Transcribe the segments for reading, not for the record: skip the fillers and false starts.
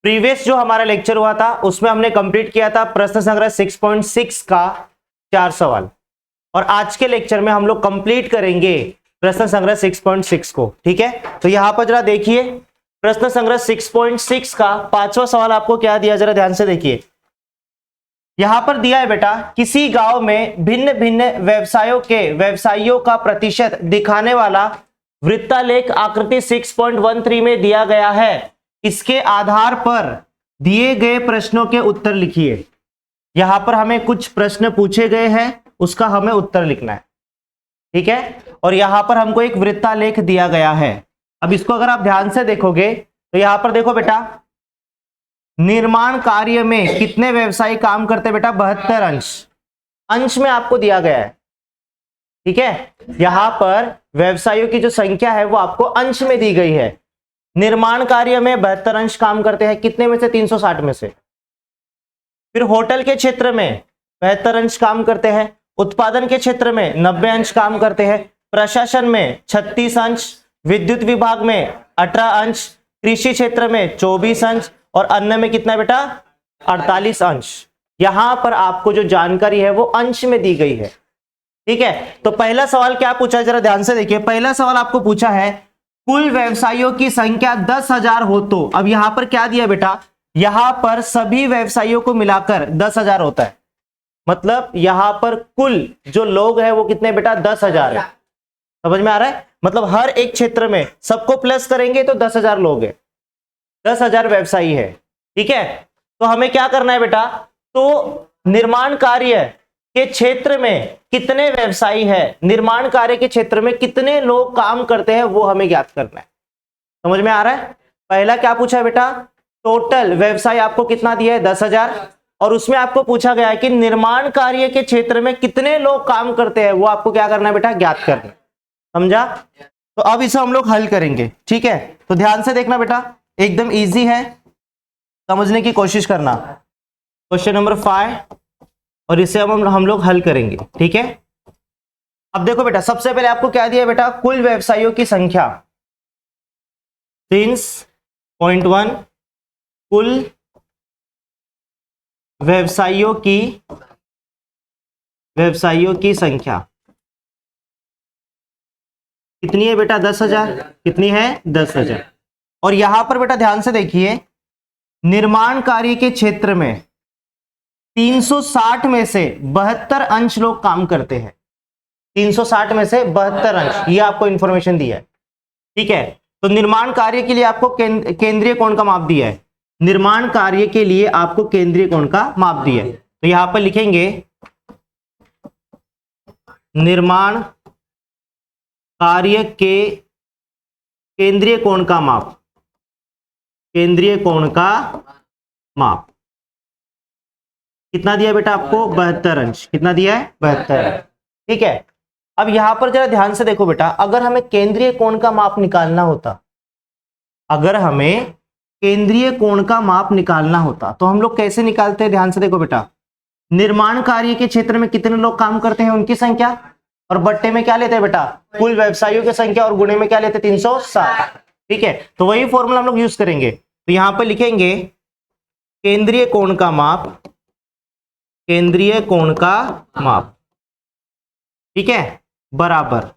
Previous जो हमारा lecture हुआ था उसमें हमने कंप्लीट किया था प्रश्न संग्रह 6.6 का 4 सवाल, और आज के लेक्चर में हम लोग कंप्लीट करेंगे प्रश्न संग्रह 6.6 को। ठीक है, तो यहां पर जरा देखिए प्रश्न संग्रह 6.6 का 5वां सवाल आपको क्या दिया, जरा ध्यान से देखिए। यहां पर दिया है बेटा, किसी गांव में भिन्न भिन्न व्यवसायियों का प्रतिशत दिखाने वाला वृत्तालेख आकृति 6.13 में दिया गया है। इसके आधार पर दिए गए प्रश्नों के उत्तर लिखिए। यहां पर हमें कुछ प्रश्न पूछे गए हैं, उसका हमें उत्तर लिखना है। ठीक है, और यहां पर हमको एक वृत्तालेख दिया गया है। अब इसको अगर आप ध्यान से देखोगे तो यहां पर देखो बेटा, निर्माण कार्य में कितने व्यवसायी काम करते हैं बेटा, 72 अंश में आपको दिया गया है। ठीक है, यहां पर व्यवसायियों की जो संख्या है वो आपको अंश में दी गई है। निर्माण कार्य में 72 अंश काम करते हैं, कितने में से, 360 में से। फिर होटल के क्षेत्र में 72 अंश काम करते हैं, उत्पादन के क्षेत्र में 90 अंश काम करते हैं, प्रशासन में 36 अंश, विद्युत विभाग में 18 अंश, कृषि क्षेत्र में 24 अंश, और अन्न में कितना बेटा, 48 अंश। यहां पर आपको जो जानकारी है वो अंश में दी गई है। ठीक है, तो पहला सवाल क्या पूछा है, जरा ध्यान से देखिए। पहला सवाल आपको पूछा है कुल व्यवसायियों की संख्या 10,000 हो तो। अब यहां पर क्या दिया बेटा, यहां पर सभी व्यवसायियों को मिलाकर 10,000 होता है। मतलब यहां पर कुल जो लोग हैं वो कितने बेटा, 10,000 है। समझ में आ रहा है, मतलब हर एक क्षेत्र में सबको प्लस करेंगे तो 10,000 लोग हैं, 10,000 व्यवसायी है। ठीक है, तो हमें क्या करना है बेटा, तो निर्माण कार्य के क्षेत्र में कितने व्यवसायी है, निर्माण कार्य के क्षेत्र में कितने लोग काम करते हैं वो हमें ज्ञात करना है। समझ में आ रहा है। पहला क्या पूछा है बेटा, टोटल व्यवसाय आपको कितना दिया है, 10,000, और उसमें आपको पूछा गया है कि निर्माण कार्य के क्षेत्र में कितने लोग काम करते हैं, वो आपको क्या करना है बेटा, ज्ञात करना है। समझा। तो अब इसे हम लोग हल करेंगे। ठीक है, तो ध्यान से देखना बेटा, एकदम इजी है, समझने की कोशिश करना। क्वेश्चन नंबर 5, और इसे हम लोग हल करेंगे। ठीक है, अब देखो बेटा, सबसे पहले आपको क्या दिया बेटा, कुल व्यवसायियों की संख्या 3.1, कुल व्यवसायियों की संख्या कितनी है बेटा, 10,000। कितनी है, 10,000। और यहां पर बेटा ध्यान से देखिए, निर्माण कार्य के क्षेत्र में 360 में से 72 अंश लोग काम करते हैं। 360 में से 72 अंश, ये आपको इंफॉर्मेशन दिया है। ठीक है, तो निर्माण कार्य के लिए आपको केंद्रीय कोण का माप दिया है। निर्माण कार्य के लिए आपको केंद्रीय कोण का माप दिया है, तो यहां पर लिखेंगे निर्माण कार्य के केंद्रीय कोण का माप, केंद्रीय कोण का माप कितना दिया बेटा आपको, 72 अंश। कितना दिया है, 72। ठीक है, अब यहां पर जरा ध्यान से देखो बेटा, अगर हमें केंद्रीय कोण का माप निकालना होता, अगर हमें केंद्रीय कोण का माप निकालना होता तो हम लोग कैसे निकालते हैं, ध्यान से देखो बेटा। निर्माण कार्य के क्षेत्र में कितने लोग काम करते हैं उनकी संख्या, और बट्टे में क्या लेते हैं बेटा, कुल व्यवसायियों की संख्या, और गुणे में क्या लेते हैं, 360। ठीक है, तो वही फॉर्मूला हम लोग यूज करेंगे। तो यहां पर लिखेंगे केंद्रीय कोण का माप, केंद्रीय कोण का माप, ठीक है, बराबर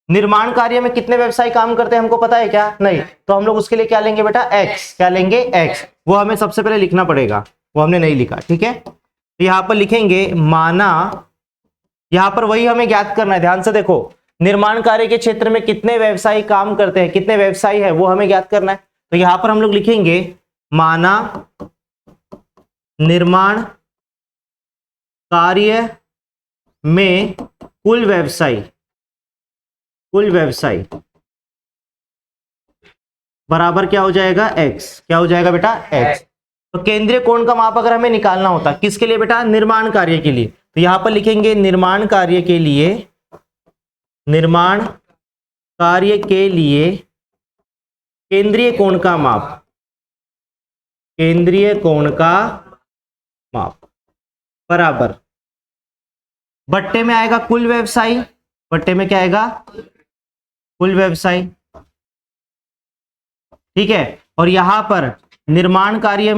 निर्माण कार्य में कितने व्यवसायी काम करते हैं हमको पता है क्या, नहीं, तो हम लोग उसके लिए क्या लेंगे बेटा, x। क्या लेंगे, x। वो हमें सबसे पहले लिखना पड़ेगा, वो हमने नहीं लिखा। ठीक है, तो यहां पर लिखेंगे माना, यहां पर वही हमें ज्ञात करना है। ध्यान से देखो, निर्माण कार्य के क्षेत्र में कितने व्यवसायी काम करते हैं, कितने व्यवसायी है वो हमें ज्ञात करना है। तो यहां पर हम लोग लिखेंगे माना निर्माण कार्य में कुल व्यवसायी बराबर क्या हो जाएगा, x। क्या हो जाएगा बेटा, x। तो केंद्रीय कोण का माप अगर हमें निकालना होता, किसके लिए बेटा, निर्माण कार्य के लिए, तो यहां पर लिखेंगे निर्माण कार्य के लिए केंद्रीय कोण का माप, केंद्रीय कोण का माप बराबर बट्टे में आएगा कुल व्यवसायी, बट्टे में क्या आएगा, कुल व्यवसायी। ठीक है, और यहां पर निर्माण कार्य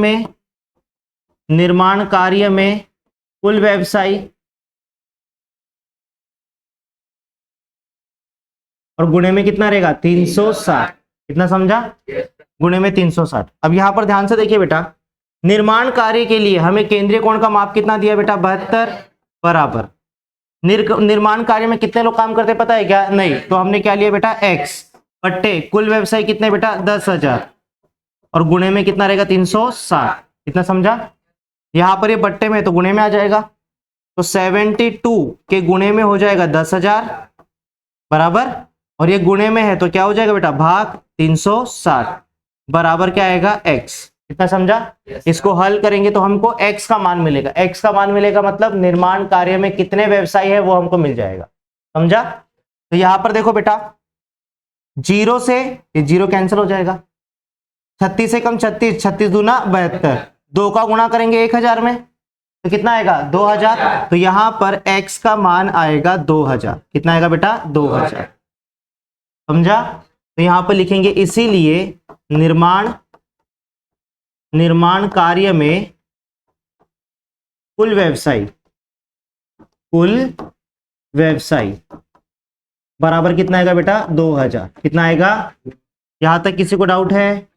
में कुल व्यवसायी और गुणे में कितना रहेगा 360। कितना समझा? गुणे में 360। अब यहां पर ध्यान से देखिए बेटा, निर्माण कार्य के लिए हमें केंद्रीय कोण का माप कितना दिया बेटा 72 बराबर। निर्माण कार्य में कितने लोग काम करते पता है क्या? नहीं। तो हमने क्या लिया बेटा x बट्टे कुल व्यवसाय कितने बेटा 10,000 और गुणे में कितना रहेगा 360। कितना समझा? यहां पर ये बट्टे में तो गुणे में आ जाएगा, तो 72 के गुणे में हो जाएगा 10,000 बराबर, और ये गुणे में है तो क्या हो जाएगा बेटा भाग 360 बराबर क्या आएगा x। कितना समझा? इसको हल करेंगे तो हमको x का मान मिलेगा। x का मान मिलेगा मतलब निर्माण कार्य में कितने व्यवसाय है वो हमको मिल जाएगा। समझा? तो यहां पर देखो बेटा, 0 से ये 0 कैंसिल हो जाएगा, 36 से कम 36, 36 दूना 72, 2 का गुणा करेंगे 1000 में तो कितना आएगा 2000। तो यहां पर x का मान आएगा 2000। कितना आएगा बेटा 2000। समझा? तो यहां पर लिखेंगे इसीलिए निर्माण कार्य में कुल व्यवसायी बराबर कितना आएगा बेटा 2000। कितना आएगा? यहां तक किसी को डाउट है?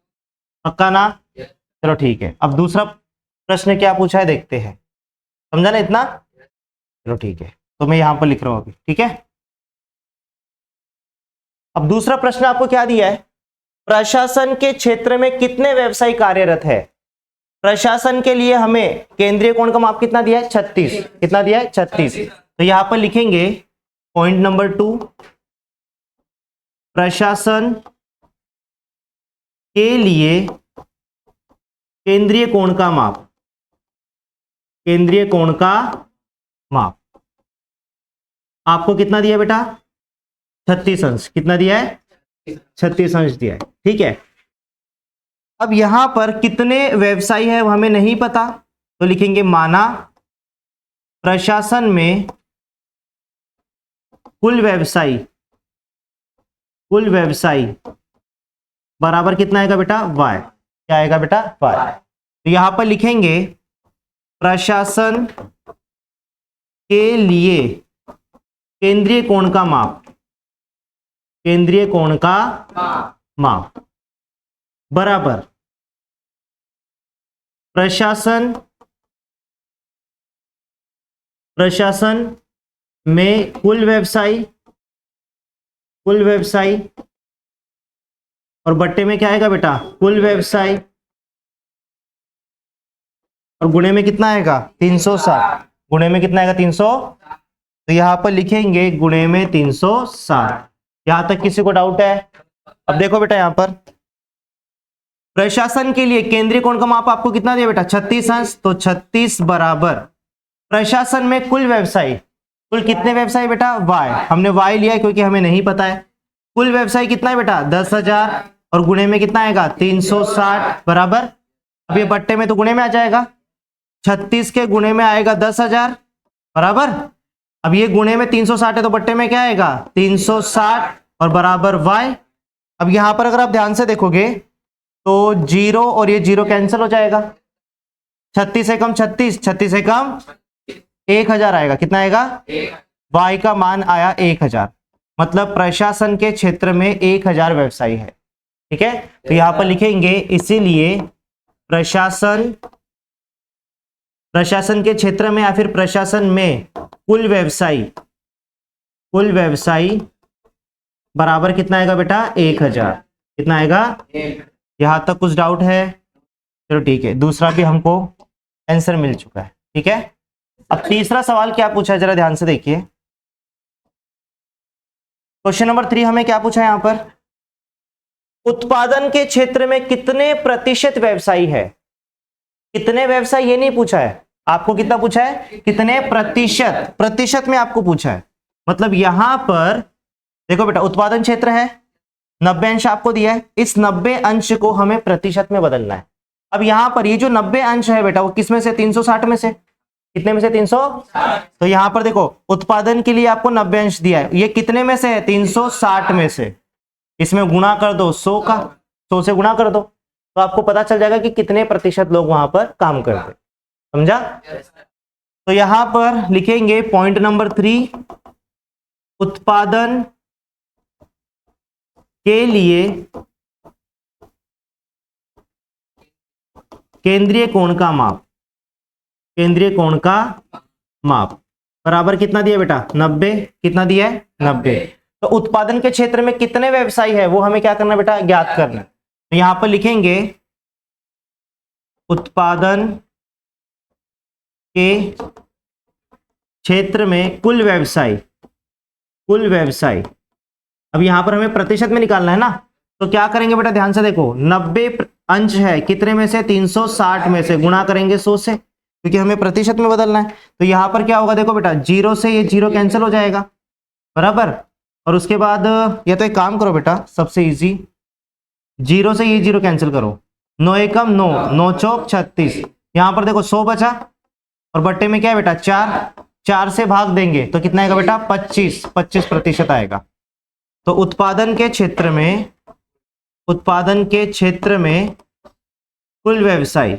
पक्का ना? चलो ठीक है। अब दूसरा प्रश्न क्या पूछा है देखते हैं। समझा ना इतना? चलो ठीक है, तो मैं यहां पर लिख रहा हूं अभी। ठीक है, अब दूसरा प्रश्न आपको क्या दिया है, प्रशासन के क्षेत्र में कितने व्यवसायी कार्यरत है। प्रशासन के लिए हमें केंद्रीय कोण का माप कितना दिया है 36। कितना दिया है 36। तो यहां पर लिखेंगे पॉइंट नंबर 2, प्रशासन के लिए केंद्रीय कोण का माप। केंद्रीय कोण का माप आपको कितना दिया बेटा 36 अंश। कितना दिया है 36 अंश दिया है। ठीक है, अब यहां पर कितने व्यवसायी है वो हमें नहीं पता, तो लिखेंगे माना प्रशासन में कुल व्यवसायी बराबर कितना आएगा बेटा y। क्या आएगा बेटा y। तो यहां पर लिखेंगे प्रशासन के लिए केंद्रीय कोण का माप। केंद्रीय कोण का माप बराबर प्रशासन में कुल व्यवसायी और बट्टे में क्या आएगा बेटा कुल व्यवसायी और गुणे में कितना आएगा 360। गुणे में कितना आएगा 300। तो यहां पर लिखेंगे गुणे में 360। यहां तक किसी को डाउट है? अब देखो बेटा, यहां पर प्रशासन के लिए केंद्रीय कोण का माप आपको कितना दिया बेटा 36 अंश। तो 36 बराबर प्रशासन में कुल व्यवसायी, कुल कितने व्यवसायी बेटा y। हमने y लिया क्योंकि हमें नहीं पता है। कुल व्यवसायी कितना है बेटा 10,000 और गुणे में कितना आएगा 360 बराबर, अब ये बट्टे में तो गुणे में आ जाएगा, 36 के गुणे में आएगा 10,000 बराबर, अब ये गुणे में 360 है तो बट्टे में क्या आएगा 360 और बराबर y। अब यहां पर अगर आप ध्यान से देखोगे तो 0 और ये 0 कैंसिल हो जाएगा, 36 से कम 36, 36 से कम 1000 आएगा। कितना आएगा y का मान आया 1000, मतलब प्रशासन के क्षेत्र में 1000 व्यवसायी है। ठीक है, तो यहां पर लिखेंगे इसीलिए प्रशासन के क्षेत्र में या फिर प्रशासन में कुल व्यवसायी बराबर कितना आएगा बेटा 1000। कितना आएगा? यहां तक कुछ डाउट है? चलो ठीक है, दूसरा भी हमको आंसर मिल चुका है। ठीक है, अब तीसरा सवाल क्या पूछा है जरा ध्यान से देखिए। क्वेश्चन नंबर 3 हमें क्या पूछा है यहां पर, उत्पादन के क्षेत्र में कितने प्रतिशत व्यवसायी है। कितने व्यवसाय ये नहीं पूछा है आपको, कितना पूछा है कितने प्रतिशत। प्रतिशत में आपको पूछा है, मतलब यहां पर देखो बेटा उत्पादन क्षेत्र है 90 अंश आपको दिया है, इस 90 अंश को हमें प्रतिशत में बदलना है। अब यहां पर ये जो 90 अंश है बेटा वो किस में से 360 में से, कितने में से 300। तो यहां पर देखो उत्पादन के लिए आपको 90 अंश दिया है, ये कितने में से है 360 में से, इसमें गुणा कर दो 100 का, 100 से गुणा कर दो तो आपको पता चल जाएगा कि कितने प्रतिशत लोग वहां पर काम करते। समझा? तो यहां पर लिखेंगे पॉइंट नंबर 3, उत्पादन के लिए केंद्रीय कोण का माप, केंद्रीय कोण का माप बराबर कितना दिया बेटा? 90। कितना दिया है? 90। तो उत्पादन के क्षेत्र में कितने व्यवसायी है वो हमें क्या करना बेटा? ज्ञात करना। तो यहां पर लिखेंगे उत्पादन के क्षेत्र में कुल व्यवसायी, कुल व्यवसायी। अब यहां पर हमें प्रतिशत में निकालना है ना, तो क्या करेंगे बेटा? ध्यान से देखो, 90 अंश है कितने में से? 360 में से, गुणा करेंगे 100 से, क्योंकि हमें प्रतिशत में बदलना है। तो यहां पर क्या होगा? देखो बेटा, 0 से ये 0 कैंसिल हो जाएगा, बराबर। और उसके बाद या तो एक काम करो बेटा, सबसे इजी, 0 से ये 0 कैंसिल करो, 9 एकम 9, 9 चौक 36। यहां पर देखो 100 बचा, और बट्टे में क्या है बेटा? 4 से भाग देंगे तो कितना आएगा बेटा? 25% आएगा। तो उत्पादन के क्षेत्र में, उत्पादन के क्षेत्र में कुल व्यवसाय,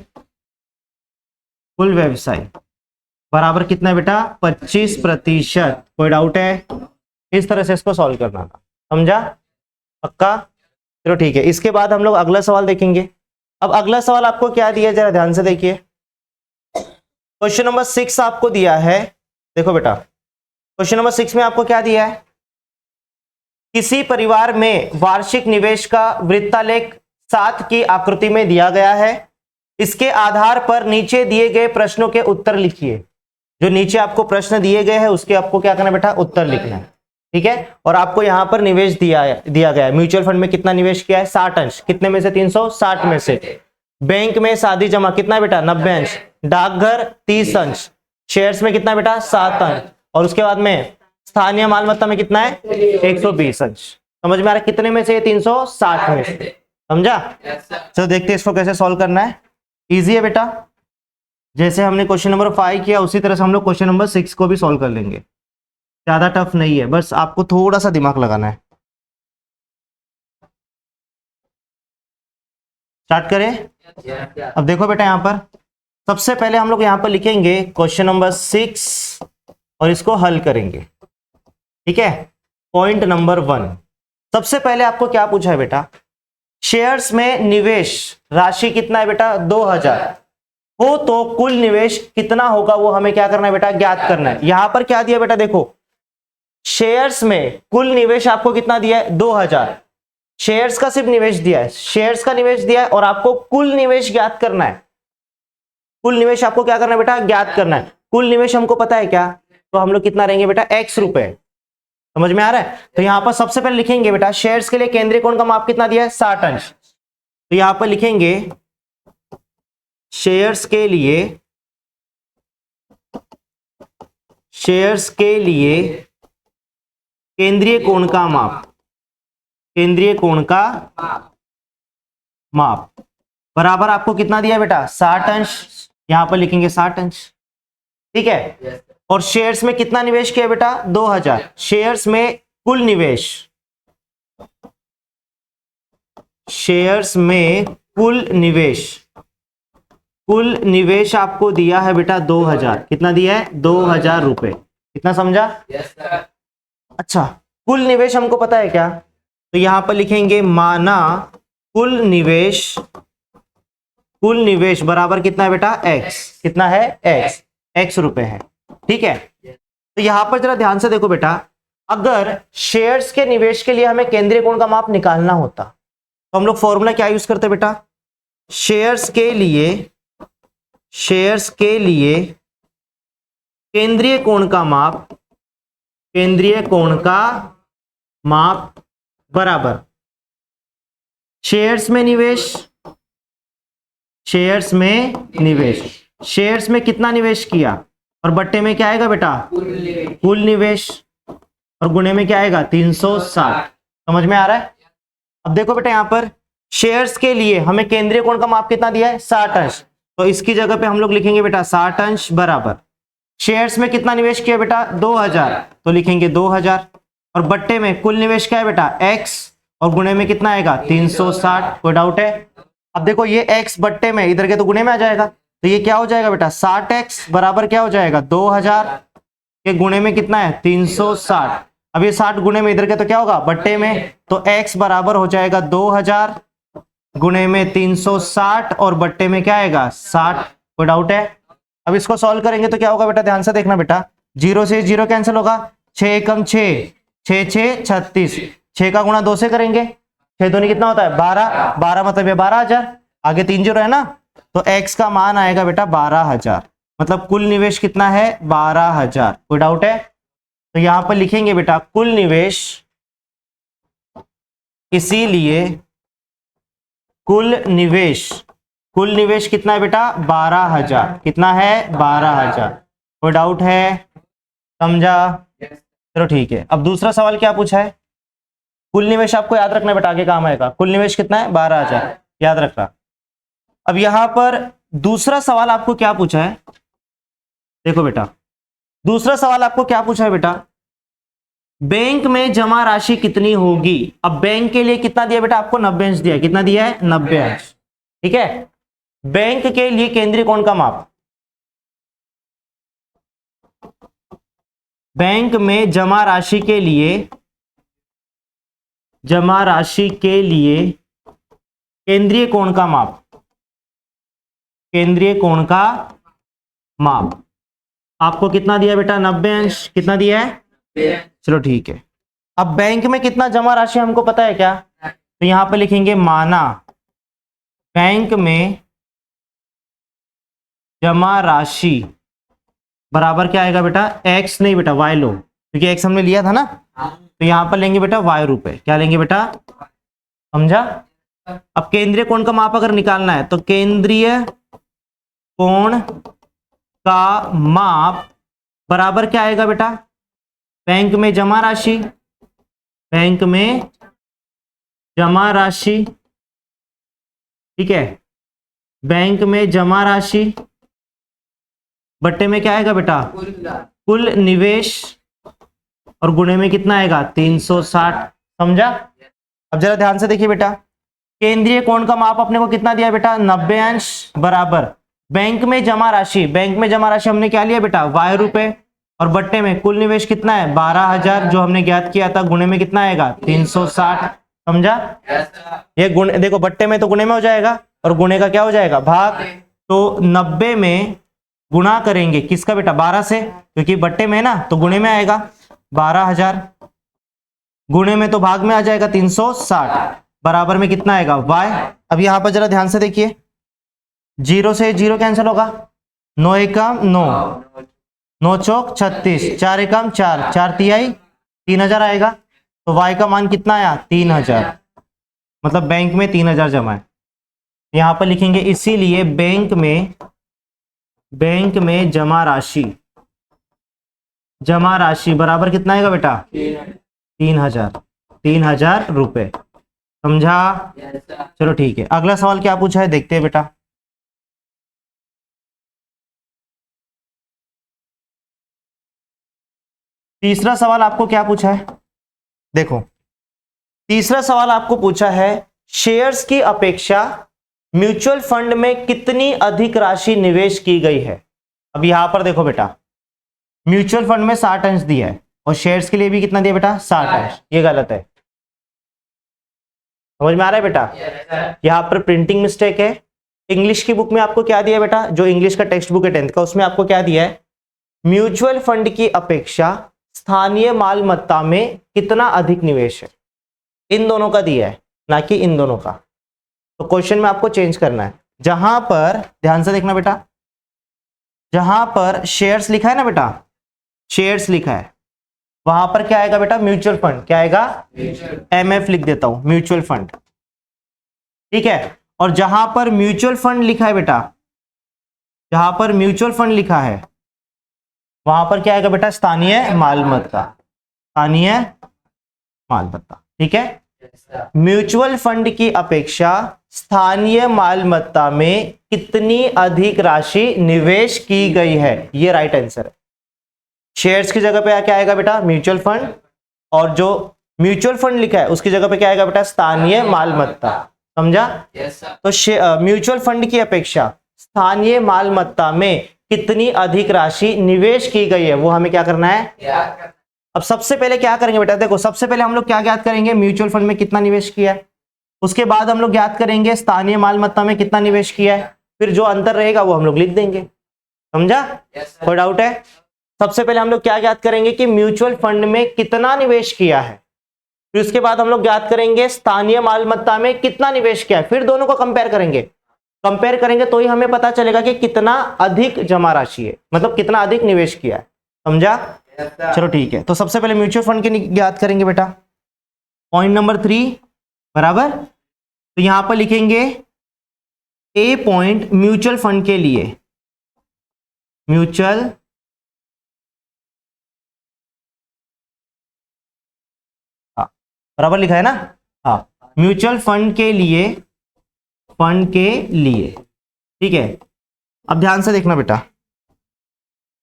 कुल व्यवसाय बराबर कितना है बेटा? 25%। कोई डाउट है? इस तरह से इसको सॉल्व करना था। समझा? पक्का? चलो ठीक है। इसके बाद हम लोग अगला सवाल देखेंगे। अब अगला सवाल आपको क्या दिया है, जरा ध्यान से देखिए। क्वेश्चन नंबर 6 आपको दिया है। देखो बेटा, क्वेश्चन नंबर 6 में आपको क्या दिया है? किसी परिवार में वार्षिक निवेश का वृत्तालेख 7 की आकृति में दिया गया है। इसके आधार पर नीचे दिए गए प्रश्नों के उत्तर लिखिए। जो नीचे आपको प्रश्न दिए गए हैं उसके आपको क्या करना बेटा? उत्तर लिखना है। ठीक है? और आपको यहां पर निवेश दिया गया है। म्यूचुअल फंड में कितना निवेश किया है? 60 अंश। कितने में से? 360 में से। बैंक में सादी जमा कितना बेटा? 90 अंश। डाकघर 30 अंश। शेयर्स में कितना बेटा? 7 अंश। और उसके बाद में स्थानीय मालमत्ता में कितना है? 120 अंश। समझ में आ रहा है? कितने में से? 360 में से। समझा? चलो देखते हैं इसको कैसे सॉल्व करना है। इजी है बेटा, जैसे हमने क्वेश्चन नंबर 5 किया उसी तरह से हम लोग क्वेश्चन नंबर 6 को भी सॉल्व कर लेंगे। ज्यादा टफ नहीं है, बस आपको थोड़ा सा दिमाग लगाना है। स्टार्ट करें? अब देखो बेटा, यहां पर सबसे पहले हम लोग यहां पर लिखेंगे क्वेश्चन नंबर 6 और इसको हल करेंगे। ठीक है? पॉइंट नंबर 1, सबसे पहले आपको क्या पूछा है बेटा? शेयर्स में निवेश राशि कितना है बेटा? 2000 हो तो कुल निवेश कितना होगा वो हमें क्या करना है बेटा? ज्ञात करना है। यहां पर क्या दिया बेटा? देखो, शेयर्स में कुल निवेश आपको कितना दिया है? 2000। शेयर्स का सिर्फ निवेश दिया है, शेयर्स का निवेश दिया है, और आपको कुल निवेश ज्ञात करना है। कुल निवेश आपको क्या करना है बेटा? ज्ञात करना है। कुल निवेश हमको पता है क्या? तो हम लोग कितना रहेंगे बेटा? x रुपए। समझ में आ रहा है? तो यहां पर सबसे पहले लिखेंगे बेटा, शेयर्स के लिए केंद्रीय कोण का माप कितना दिया है? 60 अंश। तो यहां पर लिखेंगे शेयर्स के लिए, शेयर्स के लिए केंद्रीय कोण का माप, केंद्रीय कोण का माप बराबर आपको कितना दिया बेटा? 60 अंश। यहां पर लिखेंगे 60 अंश। ठीक है? और शेयर्स में कितना निवेश किया बेटा? 2000। शेयर्स में कुल निवेश, शेयर्स में कुल निवेश, कुल निवेश आपको दिया है बेटा 2000। कितना दिया है? 2000 रुपए। कितना समझा? अच्छा, कुल निवेश हमको पता है क्या? तो यहां पर लिखेंगे माना कुल निवेश, कुल निवेश बराबर कितना है बेटा? x। कितना है? x रुपए है। ठीक है? तो यहां पर जरा ध्यान से देखो बेटा, अगर शेयर्स के निवेश के लिए हमें केंद्रीय कोण का माप निकालना होता तो हम लोग फॉर्मूला क्या यूज करते बेटा? शेयर्स के लिए, शेयर्स के लिए केंद्रीय कोण का माप, केंद्रीय कोण का माप बराबर शेयर्स में निवेश, शेयर्स में निवेश। शेयर्स में कितना निवेश किया और बट्टे में क्या आएगा बेटा? कुल निवेश, और गुणे में क्या आएगा? 360। समझ में आ रहा है? अब देखो बेटा, यहां पर शेयर्स के लिए हमें केंद्रीय कोण का माप कितना दिया है? 60 अंश। तो इसकी जगह पे हम लोग लिखेंगे बेटा 60 अंश बराबर शेयर्स में कितना निवेश किया बेटा? 2000। तो लिखेंगे 2000, और बट्टे में कुल निवेश क्या है बेटा? x, और गुणे में कितना आएगा? 360। कोई डाउट है? अब देखो ये x बट्टे में इधर के तो गुणे में आ जाएगा, तो ये क्या हो जाएगा बेटा 60x बराबर क्या हो जाएगा 2000 के गुणे में कितना है 360। अब ये 60 गुणे में इधर के तो क्या होगा बट्टे में, तो x बराबर हो जाएगा 2000 गुणे में 360 और बट्टे में क्या आएगा 60। कोई डाउट है? अब इसको सॉल्व करेंगे तो क्या होगा बेटा, ध्यान से देखना बेटा, 0 से 0 कैंसिल होगा, 6 कम 6, 6 6 36, 6 का गुणा 2 से करेंगे, 6 दूनी कितना होता है 12, 12 मतलब ये 12,000, आगे 3 जीरो है ना, तो x का मान आएगा बेटा 12,000, मतलब कुल निवेश कितना है 12,000। कोई डाउट है? तो यहां पर लिखेंगे बेटा कुल निवेश, इसीलिए कुल निवेश कितना है बेटा 12,000, कितना है 12,000। कोई डाउट है? समझा? चलो ठीक है। अब दूसरा सवाल क्या पूछा है, कुल निवेश आपको याद रखना बेटा, आगे काम आएगा। कुल निवेश कितना है 12,000, याद रखना। अब यहां पर दूसरा सवाल आपको क्या पूछा है, देखो बेटा दूसरा सवाल आपको क्या पूछा है बेटा, बैंक में जमा राशि कितनी होगी। अब बैंक के लिए कितना दिया बेटा आपको 90 अंश दिया, कितना दिया है 90 अंश, ठीक है। बैंक के लिए केंद्रीय कोण का माप, बैंक में जमा राशि के लिए केंद्रीय कोण का माप, केंद्रीय कोण का माप आपको कितना दिया बेटा 90 अंश, कितना दिया है, चलो ठीक है। अब बैंक में कितना जमा राशि हमको पता है क्या, तो यहां पर लिखेंगे माना बैंक में जमा राशि बराबर क्या आएगा बेटा x, नहीं बेटा y लो, क्योंकि x हमने लिया था ना, तो यहां पर लेंगे बेटा y रुपए, क्या लेंगे बेटा, समझा। अब केंद्रीय कोण का माप अगर निकालना है तो केंद्रीय कोण का माप बराबर क्या आएगा बेटा, बैंक में जमा राशि, बैंक में जमा राशि, ठीक है, बैंक में जमा राशि बट्टे में क्या आएगा बेटा कुल निवेश, और गुणे में कितना आएगा 360, समझा। अब जरा ध्यान से देखिए बेटा, केंद्रीय कोण का माप अपने को कितना दिया बेटा 90 अंश बराबर बैंक में जमा राशि, बैंक में जमा राशि हमने क्या लिया बेटा y रुपए, और बट्टे में कुल निवेश कितना है 12,000 जो हमने ज्ञात किया था, गुणे में कितना आएगा 360, समझा। ये गुणे देखो, बट्टे में तो गुणे में हो जाएगा और गुणे का क्या हो जाएगा भाग, तो 90 में गुणा करेंगे किसका बेटा 12 से, क्योंकि बट्टे में है ना तो गुणे में आएगा 12,000, गुणे में तो भाग में आ जाएगा 360, बराबर में कितना आएगा y। अब यहां पर जरा ध्यान से देखिए, 0 से 0 कैंसिल होगा, 9 एकम 9, 9 चौक 36, 4 एकम 4, 4 तिहाई 3,000 आएगा, तो y का मान कितना आया 3,000, मतलब बैंक में 3,000 जमा है। यहां पर लिखेंगे इसीलिए बैंक में जमा राशि बराबर कितना आएगा बेटा 3,000 रुपए, समझा। चलो ठीक है, अगला सवाल क्या पूछा है देखते हैं बेटा। तीसरा सवाल आपको क्या पूछा है, देखो तीसरा सवाल आपको पूछा है शेयर्स की अपेक्षा म्यूचुअल फंड में कितनी अधिक राशि निवेश की गई है। अब यहां पर देखो बेटा, म्यूचुअल फंड में 60 अंश दिया है और शेयर्स के लिए भी कितना दिया बेटा 60 अंश, ये गलत है, समझ में आ रहा है बेटा। यहां पर प्रिंटिंग मिस्टेक है। इंग्लिश की बुक में आपको क्या दिया बेटा, जो इंग्लिश का टेक्स्ट बुक है 10th का, उसमें आपको क्या दिया है, म्यूचुअल फंड की अपेक्षा स्थानीय मालमत्ता में कितना अधिक निवेश है, इन दोनों का दिया है ना कि इन दोनों का। तो क्वेश्चन में आपको चेंज करना है, जहां पर ध्यान से देखना बेटा, जहां पर शेयर्स लिखा है ना बेटा, शेयर्स लिखा है, वहां पर क्या आएगा बेटा म्यूचुअल फंड, क्या आएगा MF लिख देता हूं म्यूचुअल फंड, ठीक है। और जहां पर म्यूचुअल फंड लिखा है बेटा, जहां पर म्यूचुअल फंड लिखा है वहां पर क्या आएगा बेटा स्थानीय मालमत्ता, स्थानीय मालमत्ता, ठीक है। म्यूचुअल फंड की अपेक्षा स्थानीय मालमत्ता में कितनी अधिक राशि निवेश की गई है, ये राइट आंसर है। शेयर्स की जगह पे क्या आएगा बेटा म्यूचुअल फंड, और जो म्यूचुअल फंड लिखा है उसकी जगह पे क्या आएगा बेटा स्थानीय मालमत्ता। समझा? Yes sir. तो म्यूचुअल फंड की अपेक्षा स्थानीय मालमत्ता में कितनी अधिक राशि निवेश की गई है वो हमें क्या करना है। अब सबसे पहले क्या करेंगे बेटा, देखो सबसे पहले हम लोग क्या ज्ञात करेंगे, म्यूचुअल फंड में कितना निवेश किया है। उसके बाद हम लोग ज्ञात करेंगे स्थानीय मालमत्ता में कितना निवेश किया है, फिर जो अंतर रहेगा वो हम लोग लिख देंगे। समझा? कोई डाउट है? सबसे पहले हम लोग क्या ज्ञात करेंगे कि म्यूचुअल फंड में कितना निवेश किया है, फिर उसके बाद हम लोग ज्ञात करेंगे स्थानीय मालमत्ता में कितना निवेश किया है, फिर दोनों को कंपेयर करेंगे तो ही हमें पता चलेगा कि कितना अधिक जमा राशि है, मतलब कितना अधिक निवेश किया है। समझा? चलो ठीक है, तो सबसे पहले म्यूचुअल फंड के ज्ञात करेंगे बेटा। पॉइंट नंबर 3 बराबर, तो यहां पर लिखेंगे ए पॉइंट म्यूचुअल फंड के लिए, म्यूचुअल बराबर लिखा है ना, हाँ म्यूचुअल फंड के लिए, ठीक है। अब ध्यान से देखना बेटा,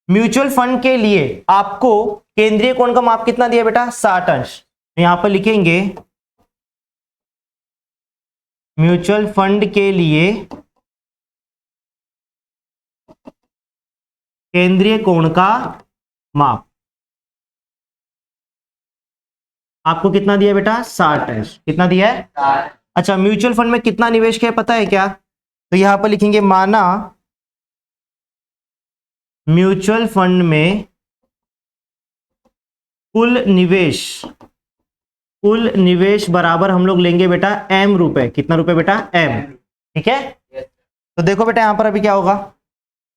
म्यूचुअल फंड के लिए आपको केंद्रीय कोण का माप कितना दिया बेटा, 60 अंश। तो यहां पर लिखेंगे म्यूचुअल फंड के लिए केंद्रीय कोण का माप आपको कितना दिया बेटा, 60 अंश। कितना दिया है? अच्छा, म्यूचुअल फंड में कितना निवेश किया पता है क्या, तो यहां पर लिखेंगे माना म्यूचुअल फंड में कुल निवेश बराबर हम लोग लेंगे बेटा m रुपए। कितना रुपए बेटा, m। ठीक है, तो देखो बेटा यहां पर अभी क्या होगा,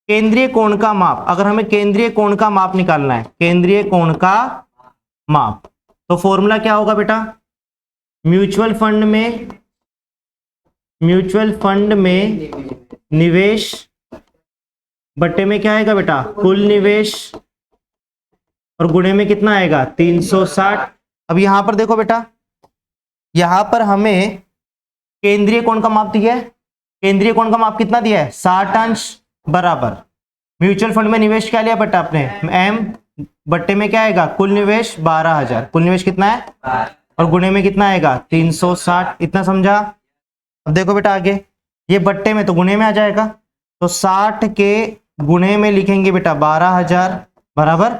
केंद्रीय कोण का माप, अगर हमें केंद्रीय कोण का माप निकालना है, केंद्रीय कोण का माप, तो फॉर्मूला क्या होगा बेटा, म्यूचुअल फंड में निवेश बट्टे में क्या आएगा बेटा, कुल निवेश, और गुणे में कितना आएगा, 360। अब यहां पर देखो बेटा, यहां पर हमें केंद्रीय कोण का माप दिया है, केंद्रीय कोण का माप कितना दिया है, 60 अंश बराबर म्यूचुअल फंड में निवेश क्या लिया बेटा आपने, m, बट्टे में क्या आएगा, कुल निवेश 12,000। कुल निवेश कितना है, और गुणे में कितना आएगा, 360। इतना समझा? अब देखो बेटा आगे, ये बट्टे में तो गुणे में आ जाएगा, तो 60 के गुणे में लिखेंगे बेटा 12,000 बराबर,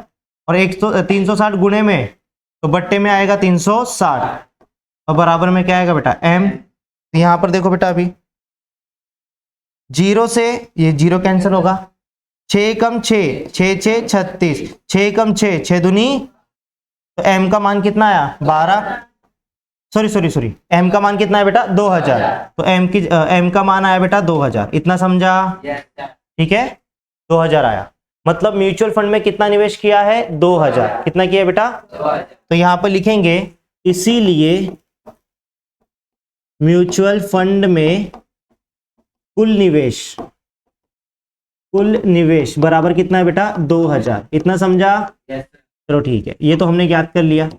और 360 गुणे में तो बट्टे में आएगा 360, और बराबर में क्या आएगा बेटा m। तो यहां पर देखो बेटा, अभी 0 से ये 0 कैंसिल होगा, 6 कम 6, 6 6 36, 6 कम 6, 6 दूनी, तो m का मान कितना आया, 12, सॉरी m का मान कितना है बेटा, 2000। तो m का मान आया बेटा 2000। इतना समझा? ठीक है, 2000 आया, मतलब म्यूचुअल फंड में कितना निवेश किया है, 2000। कितना किया बेटा, तो यहां पर लिखेंगे इसीलिए म्यूचुअल फंड में कुल निवेश बराबर कितना है बेटा, 2000। इतना समझा? चलो ठीक है, ये तो हमने ज्ञात कर लिया।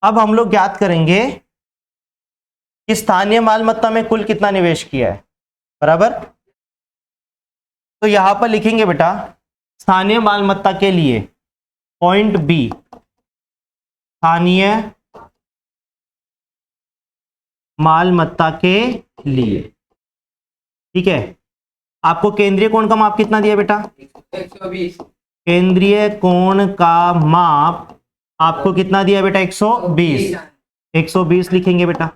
अब हम लोग ज्ञात करेंगे कि स्थानीय मालमत्ता में कुल कितना निवेश किया है, बराबर। तो यहां पर लिखेंगे बेटा स्थानीय मालमत्ता के लिए, पॉइंट बी, स्थानीय मालमत्ता के लिए, ठीक है। आपको केंद्रीय कोण का माप कितना दिया बेटा, 120। केंद्रीय कोण का माप आपको कितना दिया बेटा, 120। 120 लिखेंगे बेटा,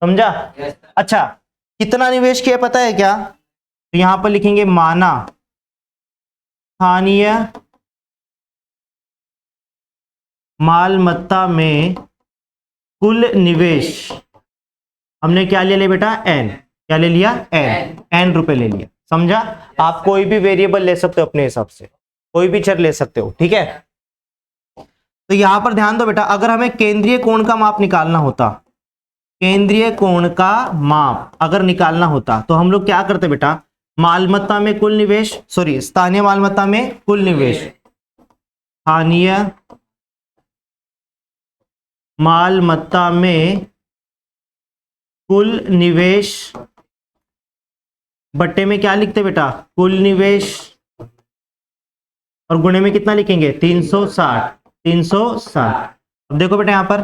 समझा? अच्छा, कितना निवेश किया पता है क्या, तो यहां पर लिखेंगे माना स्थानीय मालमत्ता में कुल निवेश, हमने क्या ले लिया बेटा, n। क्या ले लिया, n रुपए ले लिया। समझा? आप कोई भी वेरिएबल ले सकते हो अपने हिसाब से, कोई भी चर ले सकते हो, ठीक है। तो यहां पर ध्यान दो बेटा, अगर हमें केंद्रीय कोण का माप निकालना होता, केंद्रीय कोण का माप अगर निकालना होता, तो हम लोग क्या करते बेटा, मालमत्ता में कुल निवेश, सॉरी स्थानीय मालमत्ता में कुल निवेश, स्थानीय मालमत्ता में कुल निवेश बट्टे में क्या लिखते बेटा, कुल निवेश, और गुणे में कितना लिखेंगे, 360। अब देखो बेटा यहां पर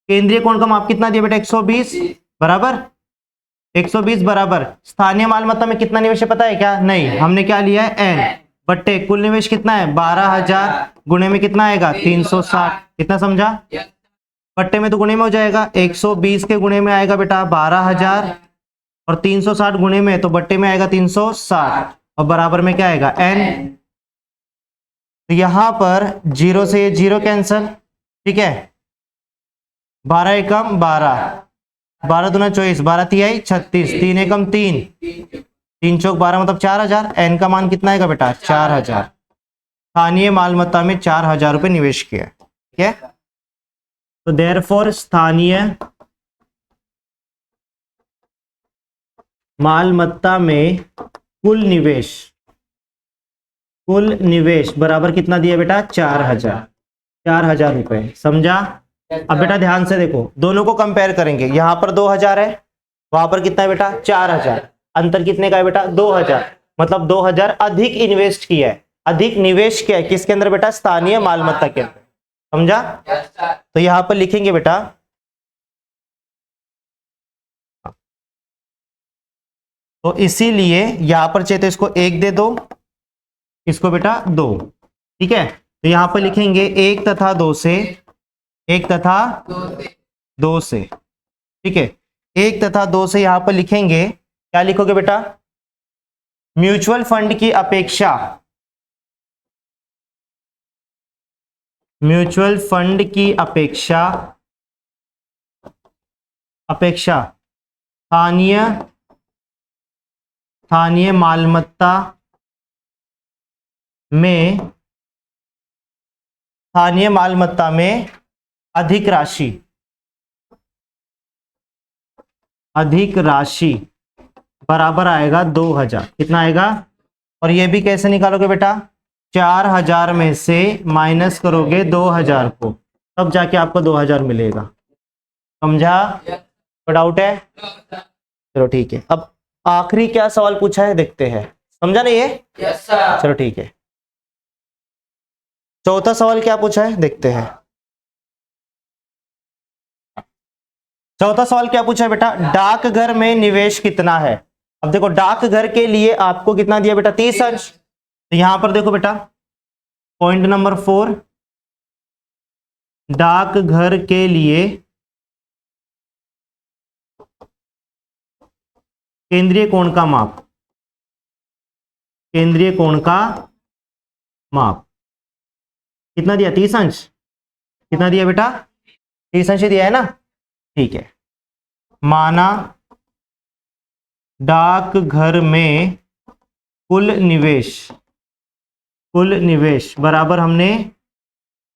केंद्रीय कोण का माप कितना दिया बेटा, 120 बराबर, 120 बराबर स्थानीय मालमत्ता में कितना निवेश है पता है क्या? नहीं, हमने क्या लिया है n बट्टे कुल निवेश कितना है 12,000 गुणे में कितना आएगा 360। कितना समझा? बट्टे में तो गुणे में हो जाएगा, 120 के गुणे में आएगा बेटा 12,000 और 360 गुणे में तो बट्टे में आएगा 360 और बराबर में क्या आएगा n। तो यहां पर 0 से 0 कैंसल, ठीक है। 12 एकम 12, 12 दूना 24, 12 तिहाई 36, 3 एकम 3, 3 चौक 12 मतलब 4,000। n का मान कितना आएगा बेटा 4,000। स्थानीय मालमत्ता में 4,000 रुपए निवेश किया, ठीक है। तो देयरफॉर स्थानीय मालमत्ता में कुल निवेश बराबर कितना दिया बेटा 4,000 रुपए। समझा? अब बेटा ध्यान से देखो, दोनों को कंपेयर करेंगे। यहां पर 2,000 है, वहां पर कितना है बेटा 4,000, अंतर कितने का है बेटा 2,000, मतलब 2,000 अधिक इन्वेस्ट किया है, अधिक निवेश किया है किसके अंदर बेटा स्थानीय मालमत्ता के अंदर। समझा? तो यहां पर लिखेंगे बेटा तो इसीलिए यहां पर चाहिए तो इसको 1 दे दो, इसको बेटा 2, ठीक है। तो यहां पर लिखेंगे 1 तथा 2 से, 1 तथा 2 से, ठीक है। 1 तथा 2 से यहां पर लिखेंगे, क्या लिखोगे बेटा म्यूचुअल फंड की अपेक्षा, म्यूचुअल फंड की अपेक्षा स्थानीय मालमत्ता में अधिक राशि बराबर आएगा 2,000। कितना आएगा? और ये भी कैसे निकालोगे बेटा 4,000 में से माइनस करोगे 2,000 को, तब जाके आपको 2,000 मिलेगा। समझा? कोई डाउट है? चलो ठीक है। अब आखिरी क्या सवाल पूछा है देखते हैं। समझा नहीं है? Yes sir. चलो ठीक है, चौथा सवाल क्या पूछा है देखते हैं। चौथा सवाल क्या पूछा है बेटा डाकघर में निवेश कितना है। अब देखो डाकघर के लिए आपको कितना दिया बेटा 30 अंश। तो यहां पर देखो बेटा पॉइंट नंबर 4, डाकघर के लिए केंद्रीय कोण का माप, केंद्रीय कोण का माप कितना दिया 30 अंश। कितना दिया बेटा 30 अंश दिया है ना, ठीक है। माना डाकघर में कुल निवेश बराबर हमने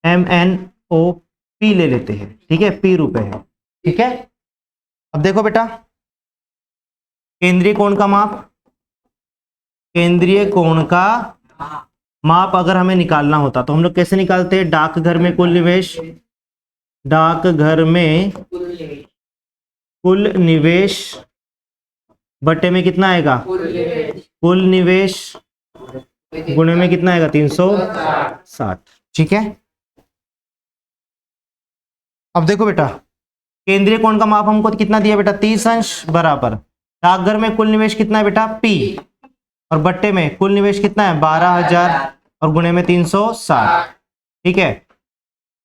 MNOP ले लेते हैं, ठीक है, P रुपए है, ठीक है। अब देखो बेटा केंद्रीय कोण का माप, केंद्रीय कोण का माप अगर हमें निकालना होता तो हम लोग कैसे निकालते हैं, डाकघर में कुल निवेश, डाकघर में कुल निवेश बट्टे में कितना आएगा कुल निवेश गुणे में कितना आएगा 360, ठीक है। अब देखो बेटा केंद्रीय कोण का माप हमको कितना दिया बेटा 30 अंश बराबर डाकघर में कुल निवेश कितना है बेटा P और बट्टे में कुल निवेश कितना है 12,000 और गुणे में 360, ठीक है।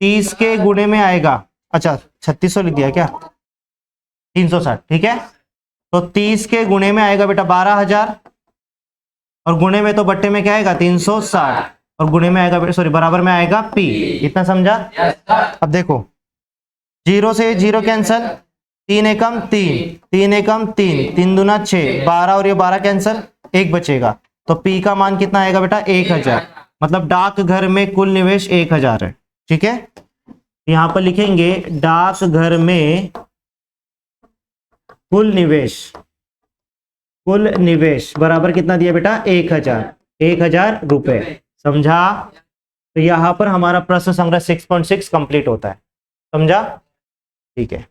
30 के गुणे में आएगा, अच्छा 3600 लिख दिया क्या 360, ठीक है। तो 30 के गुणे में आएगा बेटा 12,000 और गुणे में तो बट्टे में क्या आएगा 360 और गुणे में आएगा सॉरी बराबर में आएगा P। इतना समझा? अब देखो 0 से 0 कैंसल, 3 एकम 3, 3 एकम 3, 3 दूना 6, 12 और ये 12 कैंसल, 1 बचेगा। तो P का मान कितना आएगा बेटा 1,000, मतलब डाकघर में कुल निवेश 1,000 है, ठीक है। यहां पर लिखेंगे डाकघर में कुल निवेश बराबर कितना दिया बेटा 1,000 रुपए। समझा? तो यहां पर हमारा प्रश्न संग्रह 6.6 कंप्लीट होता है। समझा? ठीक है।